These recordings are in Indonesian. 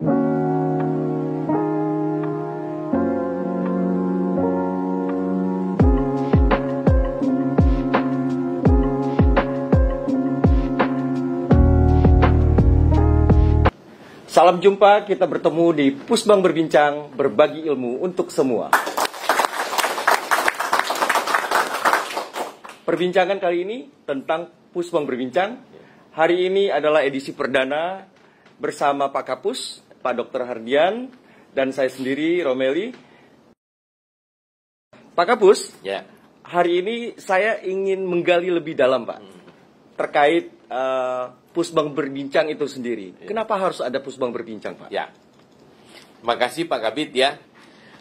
Salam jumpa, kita bertemu di Pusbang Berbincang, berbagi ilmu untuk semua. Perbincangan kali ini tentang Pusbang Berbincang. Hari ini adalah edisi perdana bersama Pak Kapus, Pak Dr. Hardian, dan saya sendiri, Romeli. Pak Kapus, Ya. hari ini saya ingin menggali lebih dalam, Pak, terkait Pusbang Berbincang itu sendiri. Kenapa harus ada Pusbang Berbincang, Pak? Ya. Terima kasih Pak Kabid ya.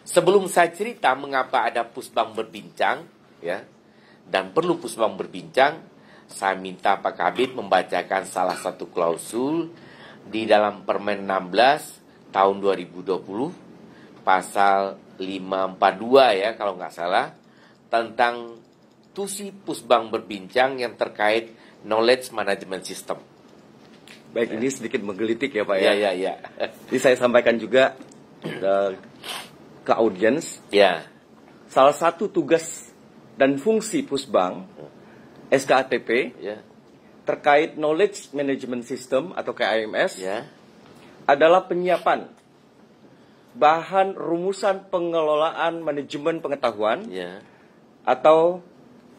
Sebelum saya cerita mengapa ada Pusbang Berbincang ya, dan perlu Pusbang Berbincang, saya minta Pak Kabid membacakan salah satu klausul di dalam Permen 16 tahun 2020 pasal 542 ya kalau nggak salah, tentang tusi Pusbang Berbincang yang terkait knowledge management system. Baik, ini sedikit menggelitik ya, Pak ya. Ya. Jadi saya sampaikan juga ke audiens. Ya. Salah satu tugas dan fungsi Pusbang SKATP Ya. terkait Knowledge Management System atau KMS Ya. adalah penyiapan bahan rumusan pengelolaan manajemen pengetahuan Ya. atau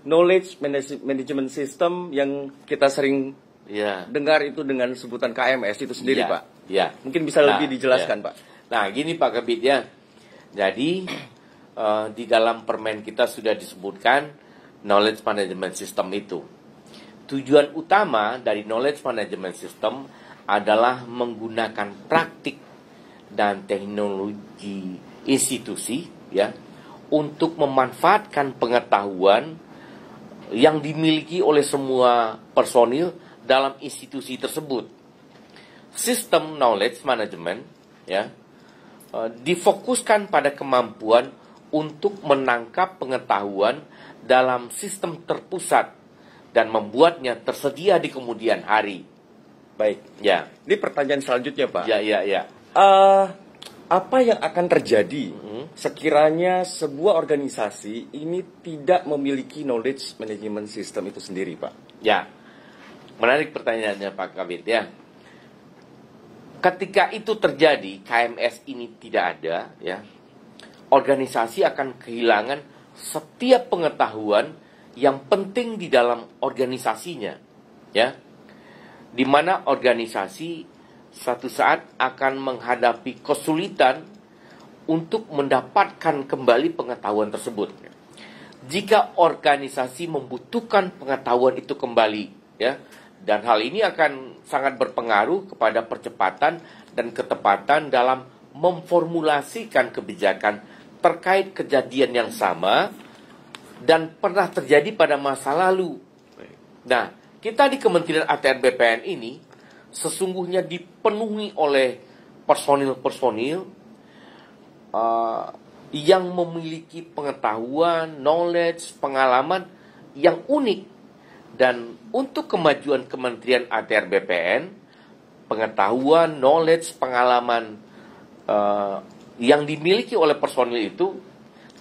Knowledge Management System yang kita sering Ya. dengar itu dengan sebutan KMS itu sendiri, Ya. Pak. Ya. Mungkin bisa lebih dijelaskan, ya. Pak. Nah, gini Pak Kabid ya. Jadi di dalam permen kita sudah disebutkan knowledge management system itu. Tujuan utama dari knowledge management system adalah menggunakan praktik dan teknologi institusi ya untuk memanfaatkan pengetahuan yang dimiliki oleh semua personil dalam institusi tersebut. Sistem knowledge management ya difokuskan pada kemampuan untuk menangkap pengetahuan dalam sistem terpusat dan membuatnya tersedia di kemudian hari. Baik. Ya. Ini pertanyaan selanjutnya, Pak. Ya. Apa yang akan terjadi sekiranya sebuah organisasi ini tidak memiliki knowledge management system itu sendiri, Pak? Ya. Menarik pertanyaannya Pak Kabid ya. Ketika itu terjadi, KMS ini tidak ada ya, organisasi akan kehilangan setiap pengetahuan yang penting di dalam organisasinya ya, di mana organisasi suatu saat akan menghadapi kesulitan untuk mendapatkan kembali pengetahuan tersebut. Jika organisasi membutuhkan pengetahuan itu kembali ya, dan hal ini akan sangat berpengaruh kepada percepatan dan ketepatan dalam memformulasikan kebijakan terkait kejadian yang sama dan pernah terjadi pada masa lalu. Nah, kita di Kementerian ATR BPN ini sesungguhnya dipenuhi oleh personil-personil yang memiliki pengetahuan, knowledge, pengalaman yang unik. Dan untuk kemajuan Kementerian ATR BPN, pengetahuan, knowledge, pengalaman yang dimiliki oleh personil itu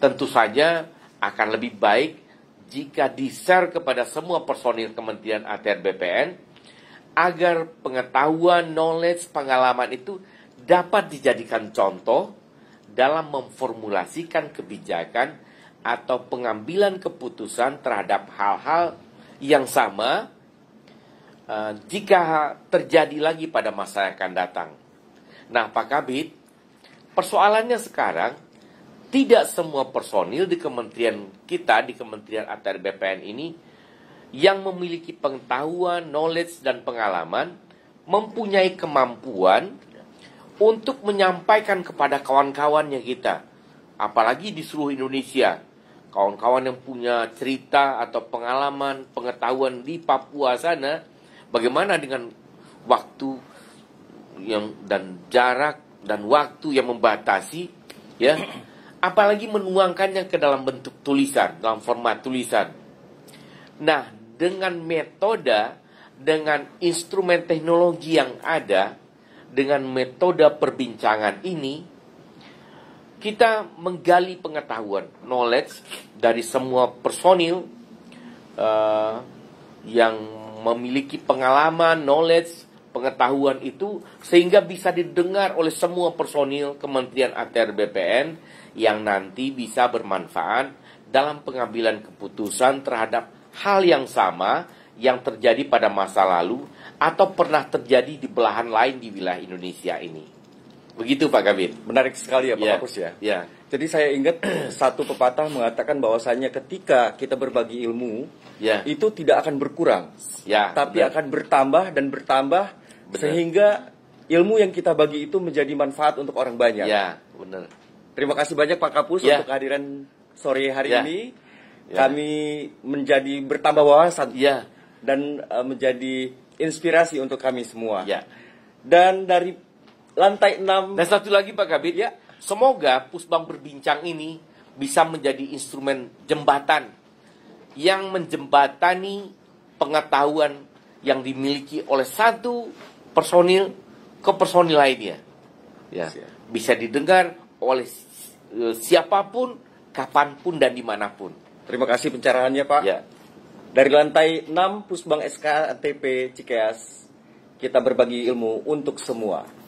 tentu saja akan lebih baik jika di-share kepada semua personil Kementerian ATR BPN agar pengetahuan, knowledge, pengalaman itu dapat dijadikan contoh dalam memformulasikan kebijakan atau pengambilan keputusan terhadap hal-hal yang sama jika terjadi lagi pada masa yang akan datang. Nah, Pak Kabid, persoalannya sekarang tidak semua personil di kementerian kita, di Kementerian ATR BPN ini yang memiliki pengetahuan, knowledge, dan pengalaman mempunyai kemampuan untuk menyampaikan kepada kawan-kawannya kita, apalagi di seluruh Indonesia. Kawan-kawan yang punya cerita atau pengalaman, pengetahuan di Papua sana, bagaimana dengan waktu yang dan jarak dan waktu yang membatasi, ya, apalagi menuangkannya ke dalam bentuk tulisan, dalam format tulisan. Nah, dengan metode, dengan instrumen teknologi yang ada, dengan metode perbincangan ini, kita menggali pengetahuan, knowledge dari semua personil yang memiliki pengalaman, knowledge, pengetahuan itu, sehingga bisa didengar oleh semua personil Kementerian ATR BPN yang nanti bisa bermanfaat dalam pengambilan keputusan terhadap hal yang sama yang terjadi pada masa lalu atau pernah terjadi di belahan lain di wilayah Indonesia ini. Begitu Pak Kabit. Menarik sekali ya Pak Kapus ya. Ya. Jadi saya ingat satu pepatah mengatakan bahwasanya ketika kita berbagi ilmu, itu tidak akan berkurang, tapi akan bertambah dan bertambah, sehingga ilmu yang kita bagi itu menjadi manfaat untuk orang banyak. Ya, benar. Terima kasih banyak Pak Kapus untuk kehadiran sore hari ini. Kami menjadi bertambah wawasan dan menjadi inspirasi untuk kami semua. Dan dari lantai 6. Dan satu lagi Pak Kabit, semoga Pusbang Berbincang ini bisa menjadi instrumen jembatan yang menjembatani pengetahuan yang dimiliki oleh satu personil ke personil lainnya. Bisa didengar oleh siapapun, kapanpun dan dimanapun. Terima kasih pencerahannya Pak. Dari lantai 6 Pusbang SKTP Cikeas, kita berbagi ilmu untuk semua.